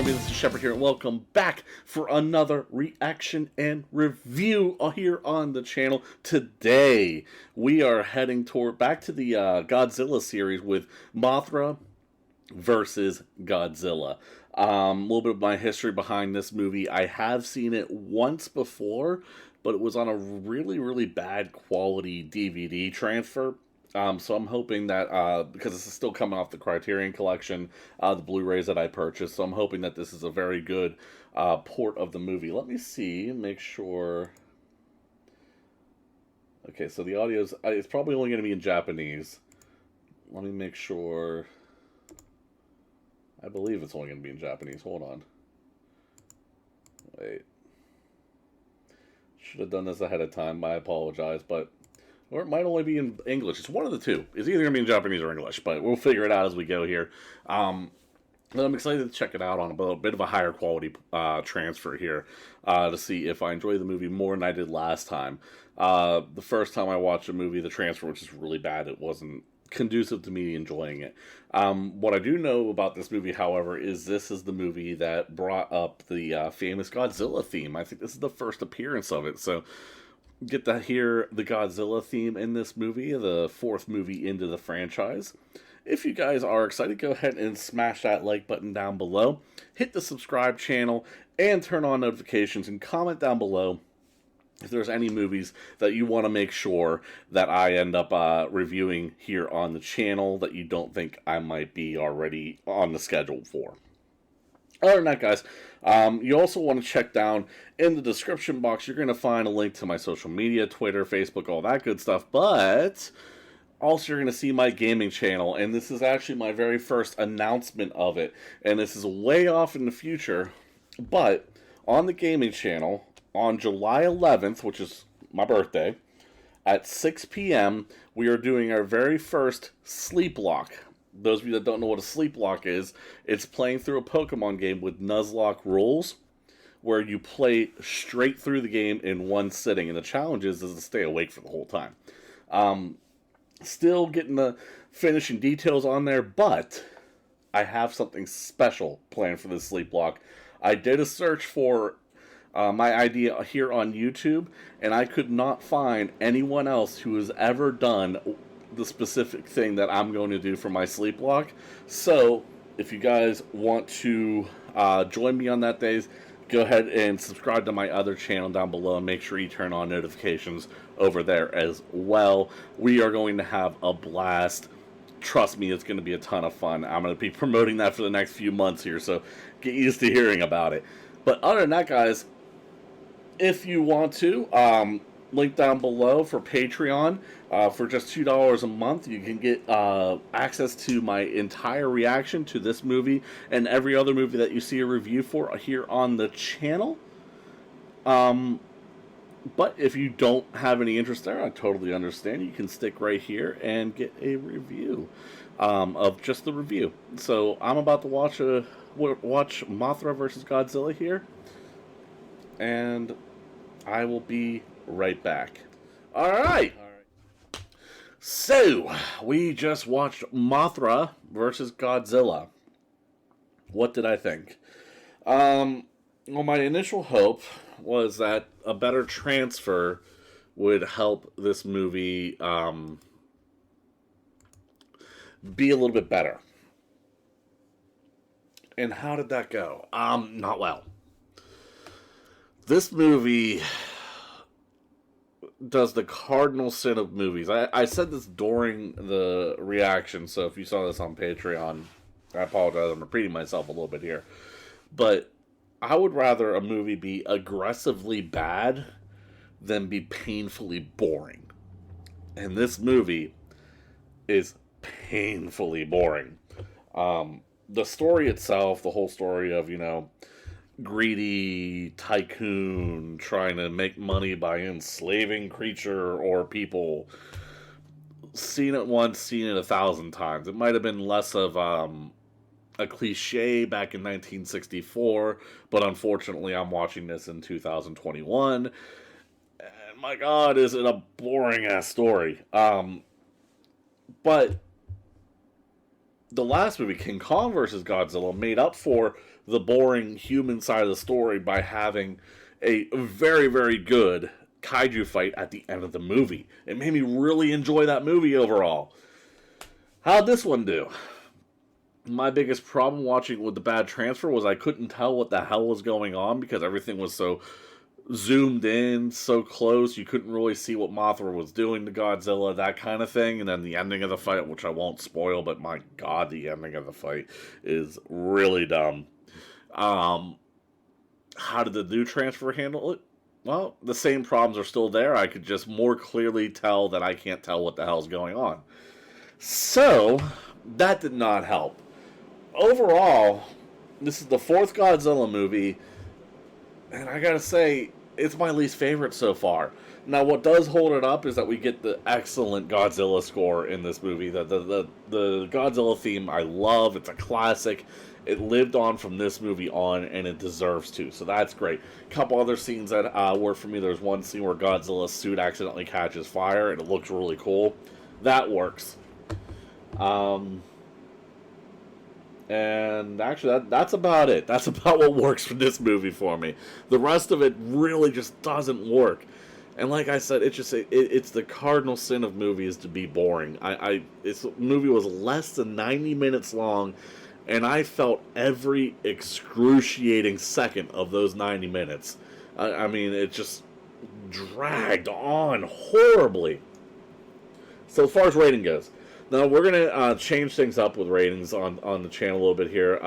me, this is Shepard here, and welcome back for another reaction and review here on the channel. Today, we are heading back to the Godzilla series with Mothra versus Godzilla. A little bit of my history behind this movie. I have seen it once before, but it was on a really, really bad quality DVD transfer. So I'm hoping that, because this is still coming off the Criterion Collection, the Blu-rays that I purchased, so I'm hoping that this is a very good port of the movie. Let me see, make sure. Okay, so the audio's, it's probably only going to be in Japanese. Let me make sure. I believe it's only going to be in Japanese. Hold on. Wait. Should have done this ahead of time. I apologize, but... Or it might only be in English. It's one of the two. It's either going to be in Japanese or English, but we'll figure it out as we go here. I'm excited to check it out on a bit of a higher quality transfer here to see if I enjoy the movie more than I did last time. The first time I watched a movie, the transfer was just really bad. It wasn't conducive to me enjoying it. What I do know about this movie, however, is this is the movie that brought up the famous Godzilla theme. I think this is the first appearance of it, so... Get to hear the Godzilla theme in this movie, the fourth movie into the franchise. If you guys are excited, go ahead and smash that like button down below. Hit the subscribe channel and turn on notifications and comment down below if there's any movies that you want to make sure that I end up reviewing here on the channel that you don't think I might be already on the schedule for. Other than that, guys, you also want to check down in the description box. You're going to find a link to my social media, Twitter, Facebook, all that good stuff. But also you're going to see my gaming channel, and this is actually my very first announcement of it. And this is way off in the future, but on the gaming channel, on July 11th, which is my birthday, at 6 p.m., we are doing our very first sleep lock. Those of you that don't know what a sleep lock is, it's playing through a Pokemon game with Nuzlocke rules, where you play straight through the game in one sitting, and the challenge is to stay awake for the whole time. Still getting the finishing details on there, but I have something special planned for this sleep lock. I did a search for my idea here on YouTube, and I could not find anyone else who has ever done the specific thing that I'm going to do for my sleep lock. So if you guys want to join me on that day, go ahead and subscribe to my other channel down below and make sure you turn on notifications over there as well. We are going to have a blast. Trust me, it's going to be a ton of fun. I'm going to be promoting that for the next few months here, so get used to hearing about it. But other than that, guys, if you want to, link down below for Patreon. For just $2 a month, you can get access to my entire reaction to this movie and every other movie that you see a review for here on the channel. But if you don't have any interest there, I totally understand. You can stick right here and get a review of just the review. So I'm about to watch Mothra versus Godzilla here, and I will be right back. Alright. So, we just watched Mothra versus Godzilla. What did I think? Well, my initial hope was that a better transfer would help this movie be a little bit better. And how did that go? Not well. This movie does the cardinal sin of movies. I said this during the reaction, so if you saw this on Patreon, I apologize, I'm repeating myself a little bit here. But I would rather a movie be aggressively bad than be painfully boring. And this movie is painfully boring. The story itself, the whole story of, greedy tycoon trying to make money by enslaving creature or people. Seen it once, seen it 1,000 times. It might have been less of a cliche back in 1964, but unfortunately I'm watching this in 2021, and my god, is it a boring ass story. But the last movie, King Kong vs. Godzilla, made up for the boring human side of the story by having a very, very good kaiju fight at the end of the movie. It made me really enjoy that movie overall. How'd this one do? My biggest problem watching with the bad transfer was I couldn't tell what the hell was going on because everything was so zoomed in, so close, you couldn't really see what Mothra was doing to Godzilla, that kind of thing. And then the ending of the fight, which I won't spoil, but my god, the ending of the fight is really dumb. How did the new transfer handle it? Well, the same problems are still there. I could just more clearly tell that I can't tell what the hell's going on. So, that did not help. Overall, this is the fourth Godzilla movie, and I gotta say, it's my least favorite so far. Now, what does hold it up is that we get the excellent Godzilla score in this movie. The Godzilla theme I love. It's a classic. It lived on from this movie on, and it deserves to. So that's great. A couple other scenes that work for me. There's one scene where Godzilla's suit accidentally catches fire, and it looks really cool. That works. And actually, that's about it. That's about what works for this movie for me. The rest of it really just doesn't work. And like I said, it's the cardinal sin of movies to be boring. This movie was less than 90 minutes long, and I felt every excruciating second of those 90 minutes. I mean, it just dragged on horribly. So as far as rating goes, now, we're going to change things up with ratings on the channel a little bit here.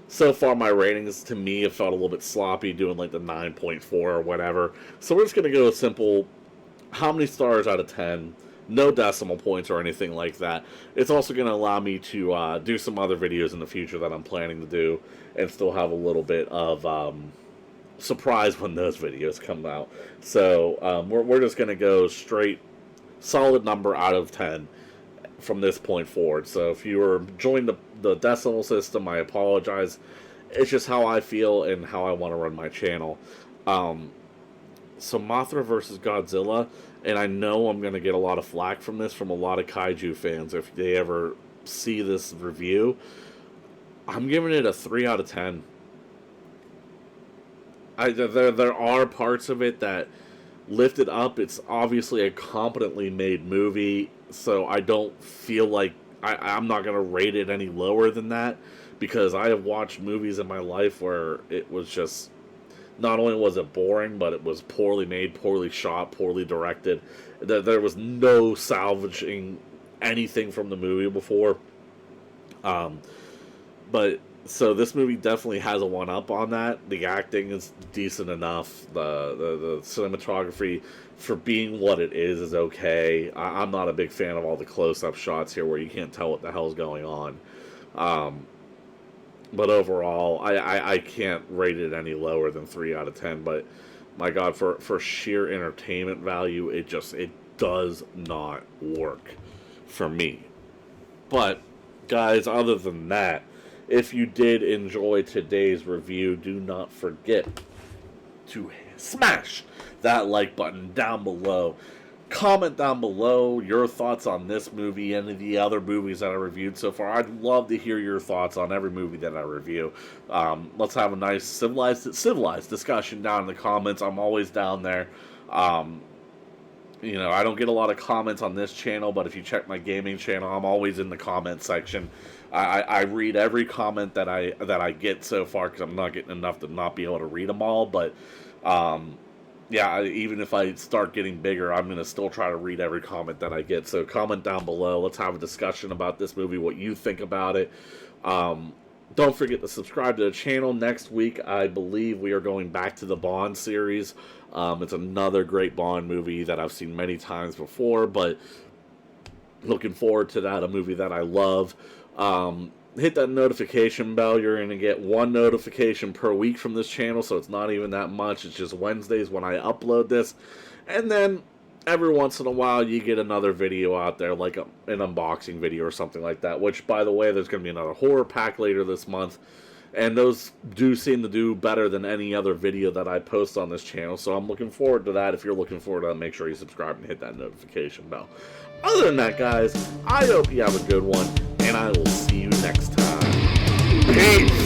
So far, my ratings, to me, have felt a little bit sloppy, doing like the 9.4 or whatever. So we're just going to go simple, how many stars out of 10, no decimal points or anything like that. It's also going to allow me to do some other videos in the future that I'm planning to do, and still have a little bit of surprise when those videos come out. So we're just going to go straight, solid number out of 10. From this point forward. So if you were joining the decimal system, I apologize. It's just how I feel and how I want to run my channel. So Mothra versus Godzilla, and I know I'm going to get a lot of flack from this from a lot of kaiju fans if they ever see this review. I'm giving it a 3 out of 10. There are parts of it that lift it up. It's obviously a competently made movie, so I don't feel like I'm not going to rate it any lower than that, because I have watched movies in my life where it was just, not only was it boring, but it was poorly made, poorly shot, poorly directed. There was no salvaging anything from the movie before. But so this movie definitely has a one-up on that. The acting is decent enough. The cinematography, for being what it is okay. I'm not a big fan of all the close-up shots here where you can't tell what the hell's going on. But overall, I can't rate it any lower than 3 out of 10. But my God, for sheer entertainment value, it does not work for me. But guys, other than that, if you did enjoy today's review, do not forget to smash that like button down below. Comment down below your thoughts on this movie and the other movies that I reviewed so far. I'd love to hear your thoughts on every movie that I review. Let's have a nice civilized discussion down in the comments. I'm always down there. You know, I don't get a lot of comments on this channel, but if you check my gaming channel, I'm always in the comment section. I read every comment that I get so far, because I'm not getting enough to not be able to read them all. But yeah, even if I start getting bigger, I'm going to still try to read every comment that I get. So comment down below. Let's have a discussion about this movie, what you think about it. Don't forget to subscribe to the channel. Next week, I believe we are going back to the Bond series. It's another great Bond movie that I've seen many times before, but looking forward to that, a movie that I love. Hit that notification bell. You're going to get one notification per week from this channel, so it's not even that much. It's just Wednesdays when I upload this. And then every once in a while, you get another video out there, like an unboxing video or something like that, which, by the way, there's going to be another horror pack later this month. And those do seem to do better than any other video that I post on this channel, so I'm looking forward to that. If you're looking forward to that, make sure you subscribe and hit that notification bell. Other than that, guys, I hope you have a good one, and I will see you next time. Peace!